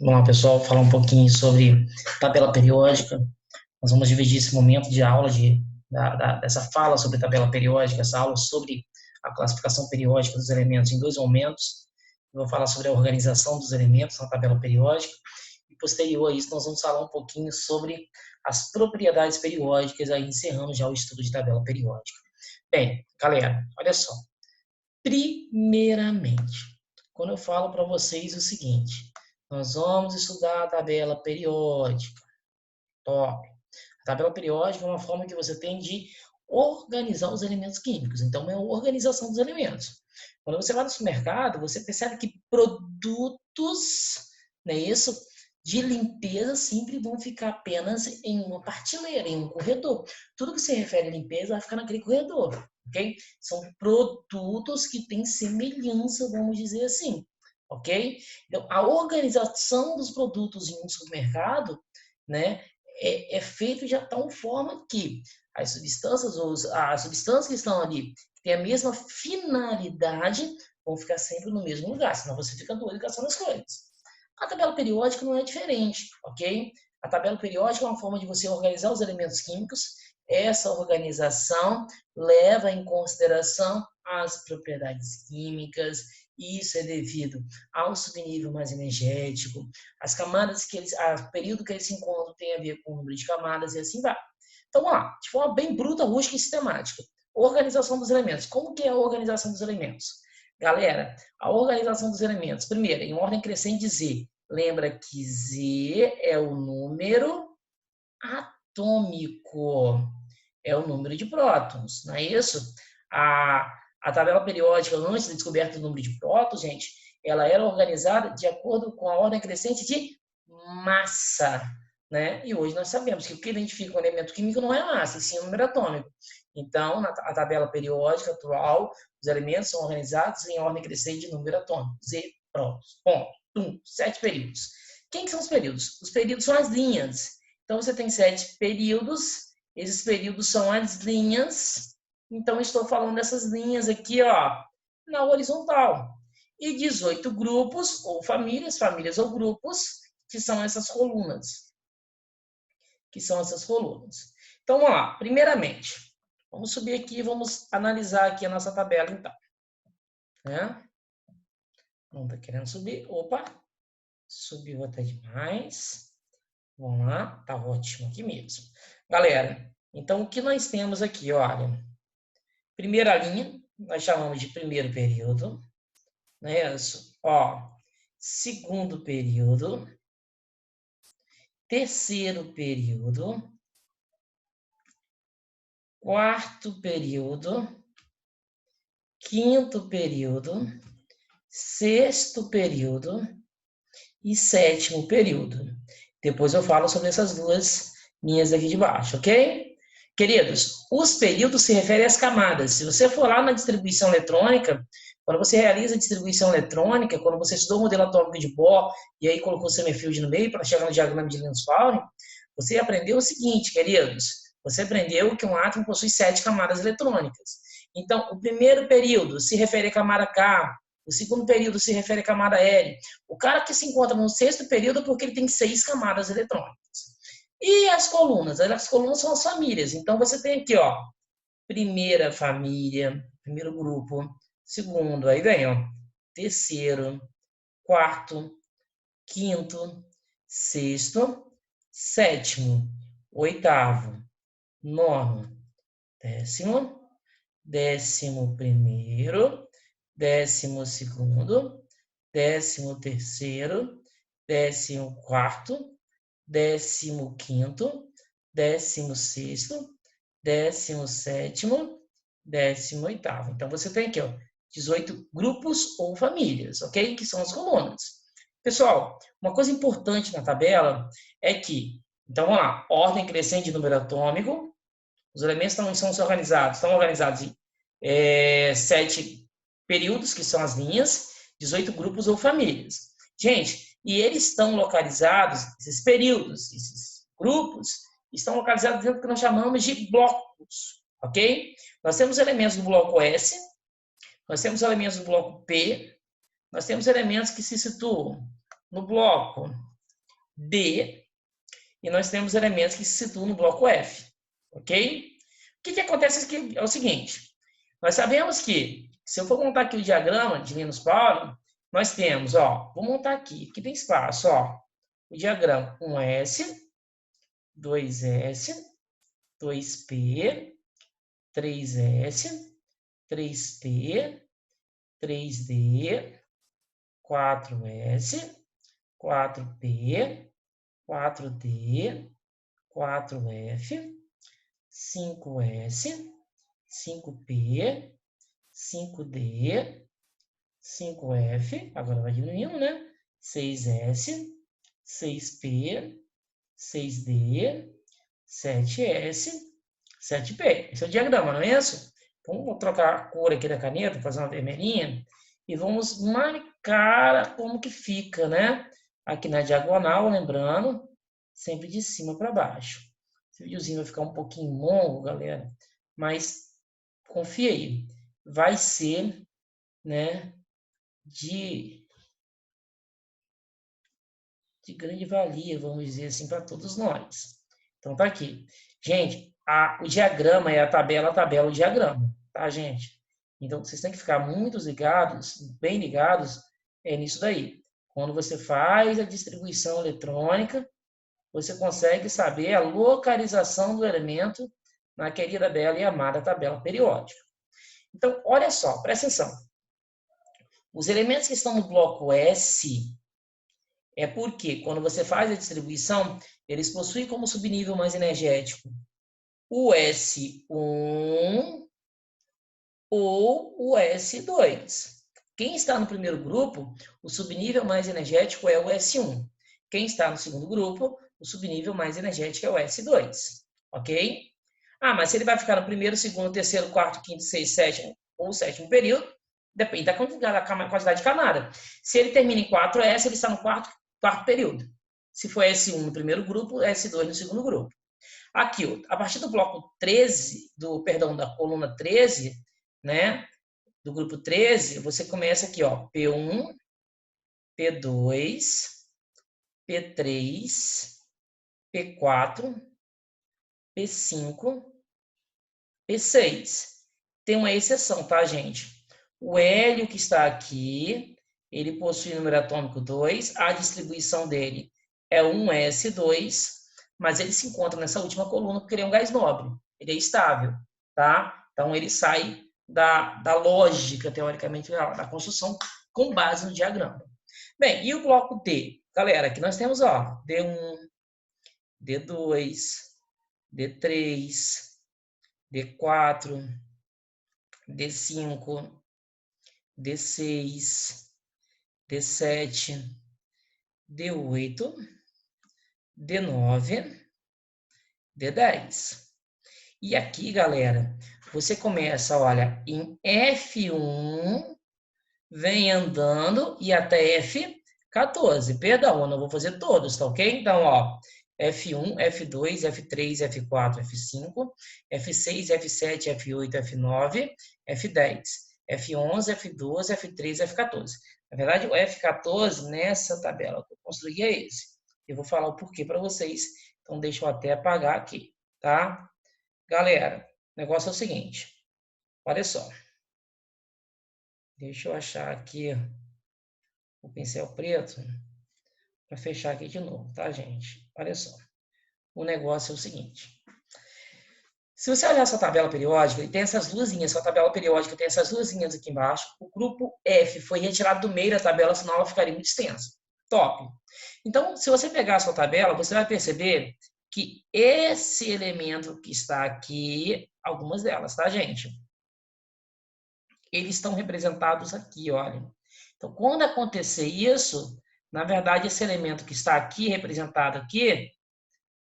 Vamos lá, pessoal, falar um pouquinho sobre tabela periódica. Nós vamos dividir esse momento de aula, dessa fala sobre tabela periódica, essa aula sobre a classificação periódica dos elementos em dois momentos. Eu vou falar sobre a organização dos elementos na tabela periódica. E posterior a isso, nós vamos falar um pouquinho sobre as propriedades periódicas, aí encerrando já o estudo de tabela periódica. Bem, galera, olha só. Primeiramente, quando eu falo para vocês o seguinte, nós vamos estudar a tabela periódica. Top. A tabela periódica é uma forma que você tem de organizar os elementos químicos. Então, é a organização dos elementos. Quando você vai no supermercado, você percebe que produtos, não é isso? De limpeza sempre vão ficar apenas em uma prateleira, em um corredor. Tudo que se refere à limpeza vai ficar naquele corredor, ok? São produtos que têm semelhança, vamos dizer assim, ok? Então, a organização dos produtos em um supermercado, né, é feito de tal forma que as substâncias que estão ali, que têm a mesma finalidade, vão ficar sempre no mesmo lugar, senão você fica doido gastando as coisas. A tabela periódica não é diferente, ok? A tabela periódica é uma forma de você organizar os elementos químicos. Essa organização leva em consideração as propriedades químicas. Isso é devido ao subnível mais energético, as camadas que eles, o período que eles se encontram tem a ver com o número de camadas e assim vai. Então, vamos lá, de forma bem bruta, rústica e sistemática. Organização dos elementos. Como que é a organização dos elementos? Galera, a organização dos elementos. Primeiro, em ordem crescente de Z. Lembra que Z é o número atômico. É o número de prótons, não é isso? A tabela periódica, antes da descoberta do número de prótons, gente, ela era organizada de acordo com a ordem crescente de massa, né? E hoje nós sabemos que o que identifica um elemento químico não é a massa, e sim o número atômico. Então, na tabela periódica atual, os elementos são organizados em ordem crescente de número atômico. Z, prótons, ponto, 7 períodos. Quem que são os períodos? Os períodos são as linhas. Então, você tem 7 períodos, esses períodos são as linhas, então estou falando dessas linhas aqui, ó, na horizontal. E 18 grupos, ou famílias ou grupos, que são essas colunas. Então, vamos lá. Primeiramente, vamos subir aqui e vamos analisar aqui a nossa tabela, então. Né? Não está querendo subir. Opa! Subiu até demais. Vamos lá. Tá ótimo aqui mesmo. Galera, então o que nós temos aqui, olha. Primeira linha, nós chamamos de primeiro período. Não é isso? Ó, segundo período. Terceiro período. Quarto período. Quinto período. Sexto período e sétimo período. Depois eu falo sobre essas duas linhas aqui de baixo, ok? Queridos, os períodos se referem às camadas. Se você for lá na distribuição eletrônica, quando você realiza a distribuição eletrônica, quando você estudou o modelo atômico de Bohr e aí colocou o semifield no meio para chegar no diagrama de Linus-Pauling, você aprendeu o seguinte, queridos. Você aprendeu que um átomo possui 7 camadas eletrônicas. Então, o primeiro período se refere à camada K, o segundo período se refere à camada L. O cara que se encontra no sexto período é porque ele tem 6 camadas eletrônicas. E as colunas? As colunas são as famílias. Então, você tem aqui, ó, primeira família, primeiro grupo, segundo, aí vem, ó, terceiro, quarto, quinto, sexto, sétimo, oitavo, nono, décimo, 11º, 12º, 13º, 14º, 15º, 16º, 17º, 18º. Então, você tem aqui, ó, 18 grupos ou famílias, ok? Que são as colunas. Pessoal, uma coisa importante na tabela é que, então vamos lá, ordem crescente de número atômico, os elementos estão organizados em 7 períodos, que são as linhas, 18 grupos ou famílias. Gente, e eles estão localizados, esses períodos, esses grupos, estão localizados dentro do que nós chamamos de blocos, ok? Nós temos elementos do bloco S, nós temos elementos do bloco P, nós temos elementos que se situam no bloco D, e nós temos elementos que se situam no bloco F, ok? O que acontece aqui é o seguinte, nós sabemos que, se eu for montar aqui o diagrama de Linus Pauling, nós temos, ó, vou montar aqui tem espaço, ó, o diagrama 1S, 2S, 2P, 3S, 3P, 3D, 4S, 4P, 4D, 4F, 5S, 5P, 5D, 5F, agora vai diminuindo, né? 6S, 6P, 6D, 7S, 7P. Esse é o diagrama, não é isso? Então, vou trocar a cor aqui da caneta, fazer uma vermelhinha, e vamos marcar como que fica, né? Aqui na diagonal, lembrando, sempre de cima para baixo. Esse videozinho vai ficar um pouquinho longo, galera, mas confia aí, vai ser, né, de grande valia, vamos dizer assim, para todos nós. Então, tá aqui. Gente, o diagrama é a tabela, o diagrama, tá, gente? Então, vocês têm que ficar muito ligados, bem ligados, nisso daí. Quando você faz a distribuição eletrônica, você consegue saber a localização do elemento na querida, bela e amada tabela periódica. Então, olha só, presta atenção. Os elementos que estão no bloco S é porque, quando você faz a distribuição, eles possuem como subnível mais energético o S1 ou o S2. Quem está no primeiro grupo, o subnível mais energético é o S1. Quem está no segundo grupo, o subnível mais energético é o S2. Ok? Ah, mas se ele vai ficar no primeiro, segundo, terceiro, quarto, quinto, sexto, sétimo ou sétimo período, depende da quantidade de camada. Se ele termina em 4S, ele está no quarto período. Se for S1 no primeiro grupo, S2 no segundo grupo. Aqui, a partir do bloco 13, da coluna 13, né, do grupo 13, você começa aqui, ó, P1, P2, P3, P4, P5, P6. Tem uma exceção, tá, gente? O hélio que está aqui, ele possui número atômico 2, a distribuição dele é 1s2, mas ele se encontra nessa última coluna porque ele é um gás nobre, ele é estável, tá? Então, ele sai da lógica, teoricamente, da construção com base no diagrama. Bem, e o bloco D? Galera, aqui nós temos, ó, D1, D2, D3, D4, D5, D6, D7, D8, D9, D10. E aqui, galera, você começa, olha, em F1, vem andando e até F14. Perdão, eu não vou fazer todos, tá ok? Então, ó, F1, F2, F3, F4, F5, F6, F7, F8, F9, F10, F11, F12, F13, F14. Na verdade, o F14 nessa tabela que eu construí é esse. Eu vou falar o porquê para vocês, então deixa eu até apagar aqui, tá? Galera, o negócio é o seguinte, olha só. Deixa eu achar aqui o pincel preto para fechar aqui de novo, tá, gente? Olha só. O negócio é o seguinte. Se você olhar sua tabela periódica, ele tem essas luzinhas, sua tabela periódica tem essas luzinhas aqui embaixo. O grupo F foi retirado do meio da tabela, senão ela ficaria muito extensa. Top! Então, se você pegar a sua tabela, você vai perceber que esse elemento que está aqui, algumas delas, tá, gente? Eles estão representados aqui, olha. Então, quando acontecer isso, na verdade, esse elemento que está aqui, representado aqui,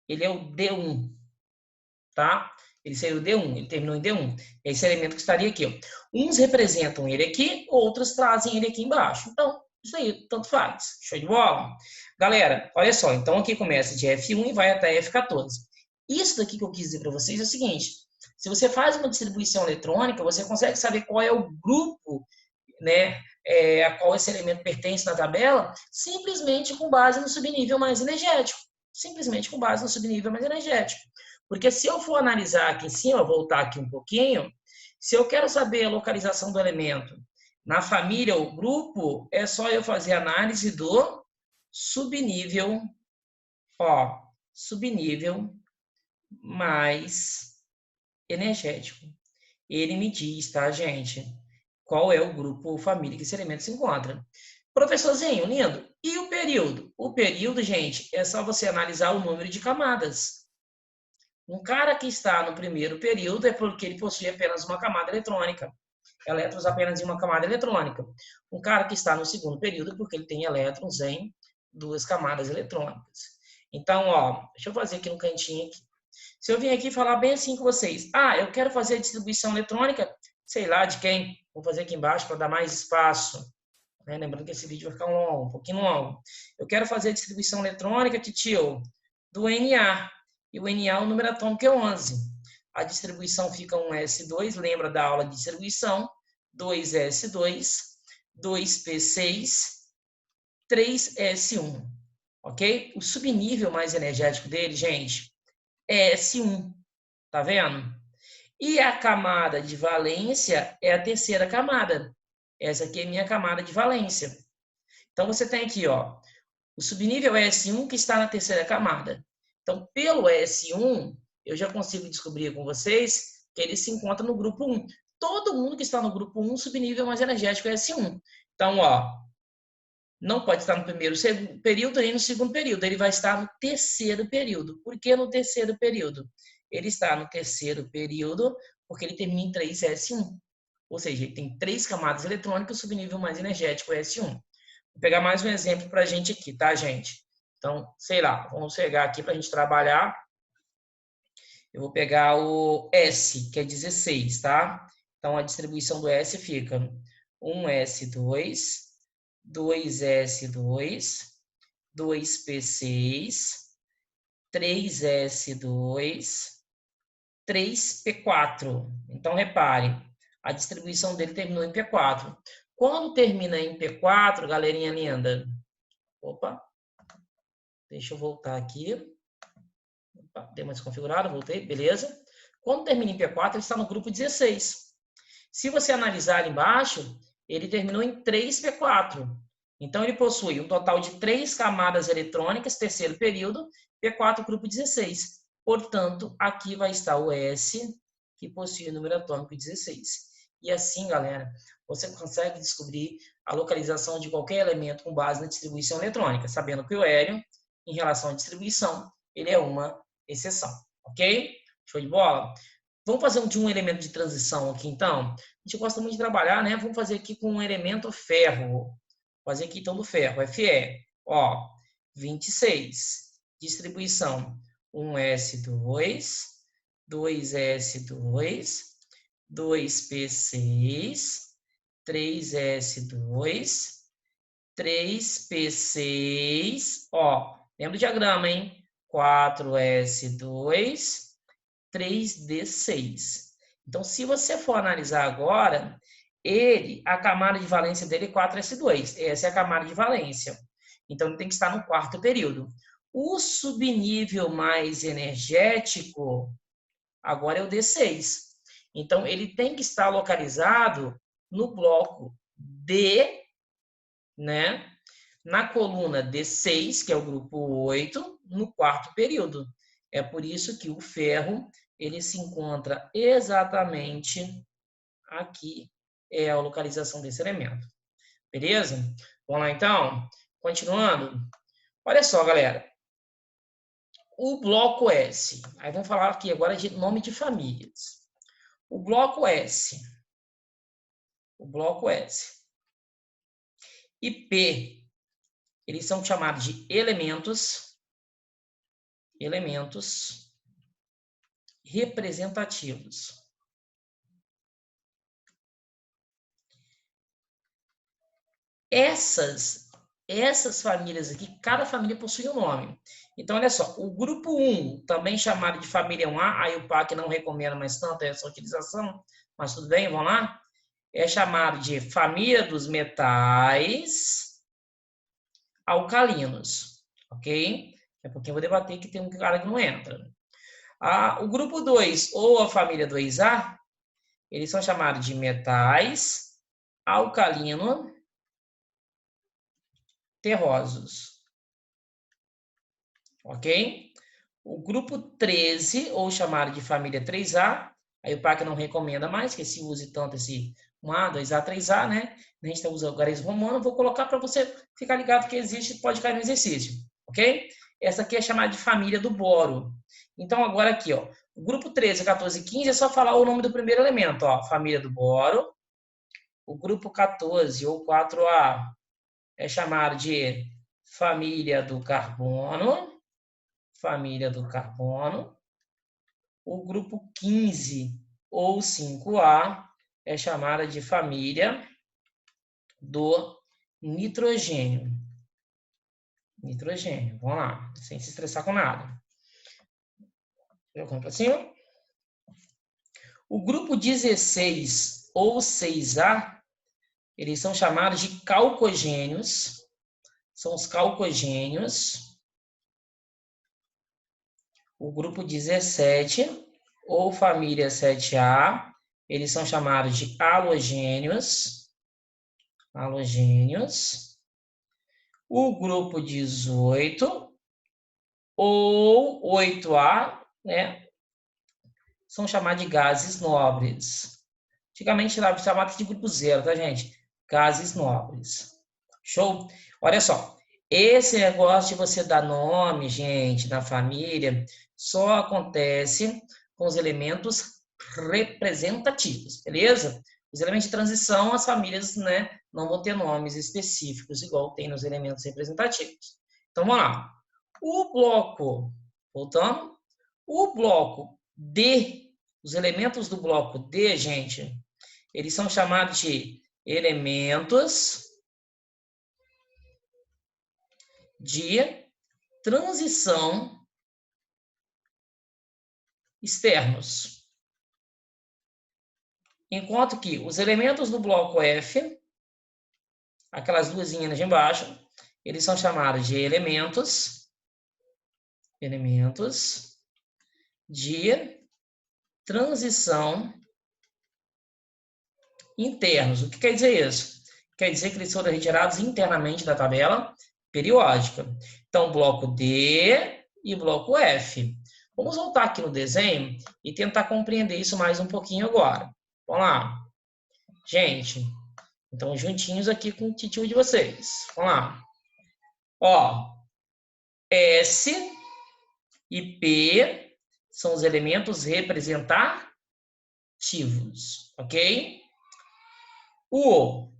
ele é o D1, tá? Ele seria o D1, ele terminou em D1. Esse elemento que estaria aqui, ó. Uns representam ele aqui, outros trazem ele aqui embaixo. Então, isso aí, tanto faz. Show de bola? Galera, olha só. Então, aqui começa de F1 e vai até F14. Isso daqui que eu quis dizer para vocês é o seguinte. Se você faz uma distribuição eletrônica, você consegue saber qual é o grupo, né, a qual esse elemento pertence na tabela, simplesmente com base no subnível mais energético. Simplesmente com base no subnível mais energético. Porque se eu for analisar aqui em cima, voltar aqui um pouquinho, se eu quero saber a localização do elemento na família ou grupo, é só eu fazer análise do subnível, subnível mais energético. Ele me diz, tá, gente, qual é o grupo ou família que esse elemento se encontra. Professorzinho, lindo, e o período? O período, gente, é só você analisar o número de camadas. Um cara que está no primeiro período é porque ele possui apenas uma camada eletrônica. Elétrons apenas em uma camada eletrônica. Um cara que está no segundo período é porque ele tem elétrons em duas camadas eletrônicas. Então, deixa eu fazer aqui no cantinho aqui. Se eu vim aqui falar bem assim com vocês, eu quero fazer a distribuição eletrônica, sei lá de quem, vou fazer aqui embaixo para dar mais espaço. Lembrando que esse vídeo vai ficar um pouquinho longo. Eu quero fazer a distribuição eletrônica, titio, do Na. E o Na, o número atômico é 11. A distribuição fica 1s2, lembra da aula de distribuição, 2s2, 2p6, 3s1. Ok? O subnível mais energético dele, gente, é S1. Tá vendo? E a camada de valência é a terceira camada. Essa aqui é minha camada de valência. Então, você tem aqui, o subnível S1 que está na terceira camada. Então, pelo S1, eu já consigo descobrir com vocês que ele se encontra no grupo 1. Todo mundo que está no grupo 1, subnível mais energético é S1. Então, não pode estar no primeiro período nem no segundo período. Ele vai estar no terceiro período. Por que no terceiro período? Ele está no terceiro período porque ele termina em 3S1. Ou seja, ele tem 3 camadas eletrônicas, o subnível mais energético é S1. Vou pegar mais um exemplo para a gente aqui, tá, gente? Então, sei lá, vamos pegar aqui para a gente trabalhar. Eu vou pegar o S, que é 16, tá? Então, a distribuição do S fica 1S2, 2S2, 2P6, 3S2, 3P4. Então, repare, a distribuição dele terminou em P4. Quando termina em P4, galerinha linda, opa, deixa eu voltar aqui. Opa, dei uma desconfigurada, voltei, beleza. Quando termina em P4, ele está no grupo 16. Se você analisar ali embaixo, ele terminou em 3P4. Então, ele possui um total de 3 camadas eletrônicas, terceiro período, P4, grupo 16. Portanto, aqui vai estar o S, que possui o número atômico 16. E assim, galera, você consegue descobrir a localização de qualquer elemento com base na distribuição eletrônica, sabendo que o hélio, em relação à distribuição, ele é uma exceção, ok? Show de bola? Vamos fazer de um elemento de transição aqui, então? A gente gosta muito de trabalhar, né? Vamos fazer aqui com um elemento ferro. Vou fazer aqui, então, do ferro, Fe. 26. Distribuição 1s2, 2s2, 2p6, 3s2, 3p6, lembra o diagrama, hein? 4s2, 3d6. Então, se você for analisar agora, a camada de valência dele é 4s2. Essa é a camada de valência. Então, ele tem que estar no quarto período. O subnível mais energético agora é o D6. Então, ele tem que estar localizado no bloco D, né? Na coluna D6, que é o grupo 8, no quarto período. É por isso que o ferro ele se encontra exatamente aqui, é a localização desse elemento. Beleza? Vamos lá, então? Continuando. Olha só, galera. O bloco S. Aí vamos falar aqui agora de nome de famílias. O bloco S. O bloco S. E P, eles são chamados de elementos representativos. Essas famílias aqui, cada família possui um nome. Então, olha só, o grupo 1, também chamado de família 1A, aí o PAC não recomenda mais tanto essa utilização, mas tudo bem, vamos lá? é chamado de família dos metais alcalinos, ok? Daqui a pouquinho eu vou debater que tem um cara que não entra. O grupo 2 ou a família 2A, eles são chamados de metais alcalino terrosos, ok? O grupo 13, ou chamado de família 3A, aí o PAC não recomenda mais que se use tanto esse 1A, 2A, 3A, né? A gente usa o algarismo romano, vou colocar para você ficar ligado que existe, pode cair no exercício, ok? Essa aqui é chamada de família do boro. Então, agora aqui, ó, o grupo 13, 14 e 15 é só falar o nome do primeiro elemento, ó, família do boro. O grupo 14, ou 4A, é chamado de família do carbono. Família do carbono. O grupo 15 ou 5A é chamada de família do nitrogênio. Nitrogênio, vamos lá, sem se estressar com nada. Jogando para cima. O grupo 16 ou 6A, eles são chamados de calcogênios. São os calcogênios. O grupo 17 ou família 7A, eles são chamados de halogênios. Halogênios. O grupo 18 ou 8A, né, são chamados de gases nobres. Antigamente era chamado de grupo 0, tá, gente? Gases nobres. Show? Olha só. Esse negócio de você dar nome, gente, na família, só acontece com os elementos representativos, beleza? Os elementos de transição, as famílias, né, não vão ter nomes específicos, igual tem nos elementos representativos. Então, vamos lá. O bloco, voltando, o bloco D, os elementos do bloco D, gente, eles são chamados de elementos de transição externos. Enquanto que os elementos do bloco F, aquelas luzinhas de embaixo, eles são chamados de elementos de transição internos. O que quer dizer isso? Quer dizer que eles foram retirados internamente da tabela periódica. Então, bloco D e bloco F. Vamos voltar aqui no desenho e tentar compreender isso mais um pouquinho agora. Vamos lá. Gente, então juntinhos aqui com o titio de vocês. Vamos lá. Ó, S e P são os elementos representativos, ok? O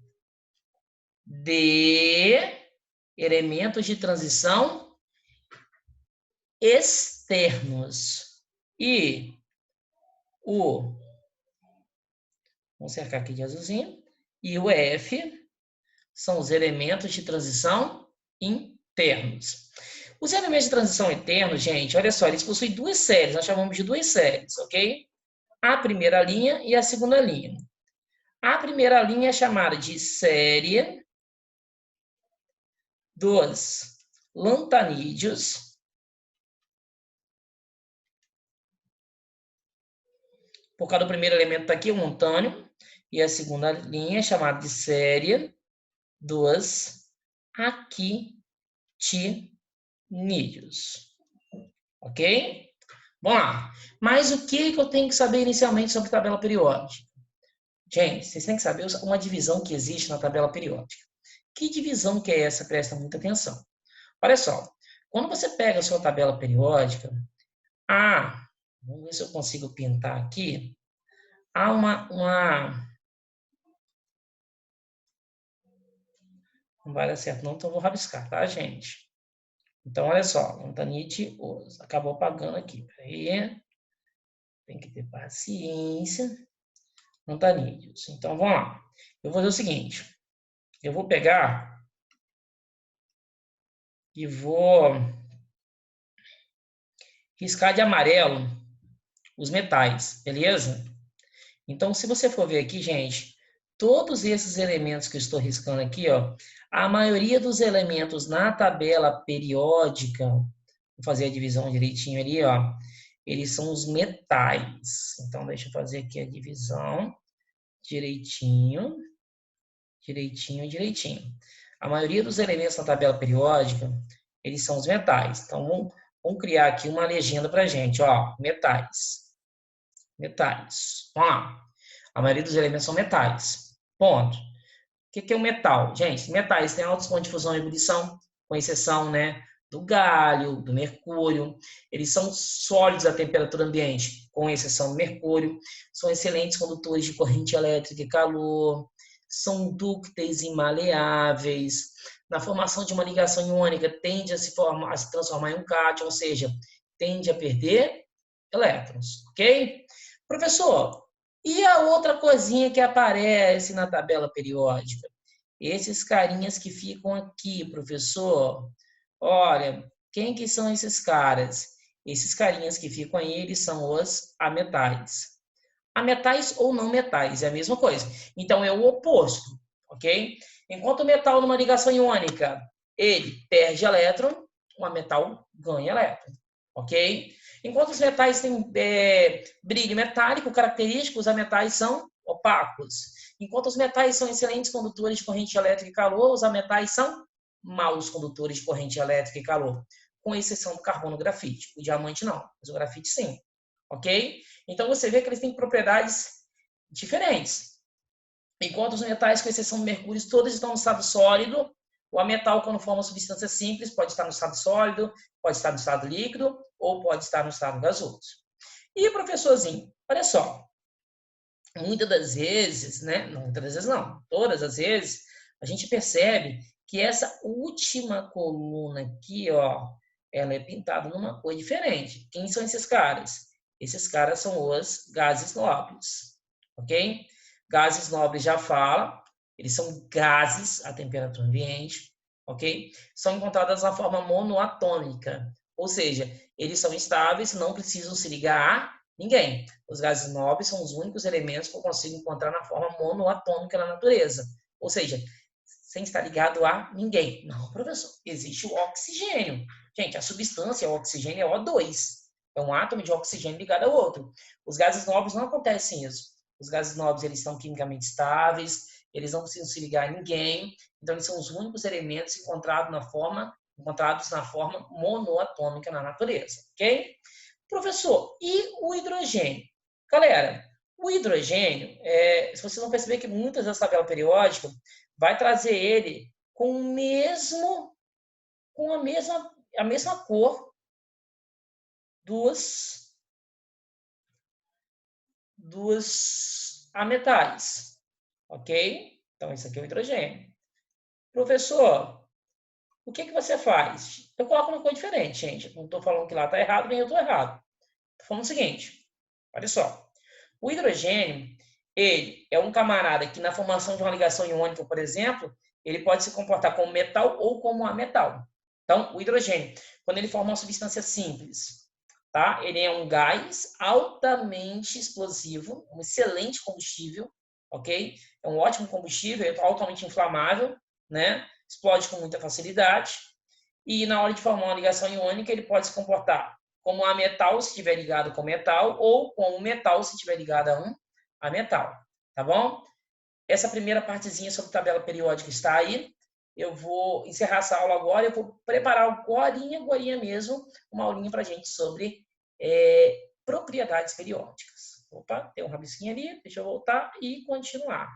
D, elementos de transição externos. E o, vamos cercar aqui de azulzinho, e o F são os elementos de transição internos. Os elementos de transição internos, gente, olha só, eles possuem duas séries, nós chamamos de duas séries, ok? A primeira linha e a segunda linha. A primeira linha é chamada de série dos lantanídeos. Por causa do primeiro elemento está aqui, o montâneo. E a segunda linha é chamada de série dos actinídeos. Ok? Vamos lá. Mas o que eu tenho que saber inicialmente sobre tabela periódica? Gente, vocês têm que saber uma divisão que existe na tabela periódica. Que divisão que é essa? Presta muita atenção. Olha só, quando você pega a sua tabela periódica, vamos ver se eu consigo pintar aqui, há não vai dar certo não, então eu vou rabiscar, tá, gente? Então, olha só, lantanite, acabou apagando aqui, peraí, tem que ter paciência, lantanídeos. Então, vamos lá, eu vou fazer o seguinte, eu vou pegar e vou riscar de amarelo os metais, beleza? Então, se você for ver aqui, gente, todos esses elementos que eu estou riscando aqui, ó, a maioria dos elementos na tabela periódica, vou fazer a divisão direitinho ali, ó, eles são os metais. Então, deixa eu fazer aqui a divisão direitinho, direitinho. A maioria dos elementos na tabela periódica, eles são os metais. Então, vamos criar aqui uma legenda para a gente, ó, metais. Metais. Vamos lá. A maioria dos elementos são metais. Ponto. O que é um metal? Gente, metais têm altos pontos de fusão e ebulição, com exceção, né, do galho, do mercúrio. Eles são sólidos à temperatura ambiente, com exceção do mercúrio. São excelentes condutores de corrente elétrica e calor. São dúcteis e maleáveis. Na formação de uma ligação iônica, tende a se transformar em um cátion, ou seja, tende a perder elétrons, ok? Professor, e a outra coisinha que aparece na tabela periódica? Esses carinhas que ficam aqui, professor. Olha, quem que são esses caras? Esses carinhas que ficam aí, eles são os ametais. Ametais ou não metais, é a mesma coisa. Então, é o oposto, ok? Enquanto o metal numa ligação iônica, ele perde elétron, o ametal ganha elétron, ok? Enquanto os metais têm brilho metálico característico, os ametais são opacos. Enquanto os metais são excelentes condutores de corrente elétrica e calor, os ametais são maus condutores de corrente elétrica e calor, com exceção do carbono grafite. O diamante não, mas o grafite sim, ok? Então você vê que eles têm propriedades diferentes. Enquanto os metais, com exceção do mercúrio, todos estão no estado sólido, o ametal, quando forma substância simples, pode estar no estado sólido, pode estar no estado líquido ou pode estar no estado gasoso. E, professorzinho, olha só, muitas das vezes, né? Não, muitas das vezes não, todas as vezes, a gente percebe que essa última coluna aqui, ó, ela é pintada numa cor diferente. Quem são esses caras? Esses caras são os gases nobres, ok? Gases nobres já fala, eles são gases a temperatura ambiente, ok? São encontrados na forma monoatômica, ou seja, eles são estáveis, não precisam se ligar a ninguém. Os gases nobres são os únicos elementos que eu consigo encontrar na forma monoatômica na natureza, ou seja, sem estar ligado a ninguém. Não, professor, existe o oxigênio. Gente, a substância, o oxigênio é O2. É um átomo de oxigênio ligado ao outro. Os gases nobres não acontecem isso. Os gases nobres, eles são quimicamente estáveis, eles não precisam se ligar a ninguém, então eles são os únicos elementos encontrados na forma monoatômica na natureza, ok? Professor, e o hidrogênio? Galera, o hidrogênio, se vocês vão perceber que muitas das tabelas periódicas vai trazer ele com a mesma cor dos ametais, ok? Então, esse aqui é o hidrogênio. Professor, o que você faz? Eu coloco uma cor diferente, gente. Não estou falando que lá está errado, nem eu estou errado. Estou falando o seguinte, olha só. O hidrogênio, ele é um camarada que na formação de uma ligação iônica, por exemplo, ele pode se comportar como metal ou como ametal. Então, o hidrogênio, quando ele forma uma substância simples, tá? Ele é um gás altamente explosivo, um excelente combustível, ok? É um ótimo combustível, é altamente inflamável, né? Explode com muita facilidade. E na hora de formar uma ligação iônica, ele pode se comportar como ametal se estiver ligado com metal ou como metal se estiver ligado a metal, tá bom? Essa primeira partezinha sobre tabela periódica está aí. Eu vou encerrar essa aula agora, eu vou preparar agorinha mesmo, uma aulinha para a gente sobre propriedades periódicas. Opa, tem um rabisquinho ali, deixa eu voltar e continuar.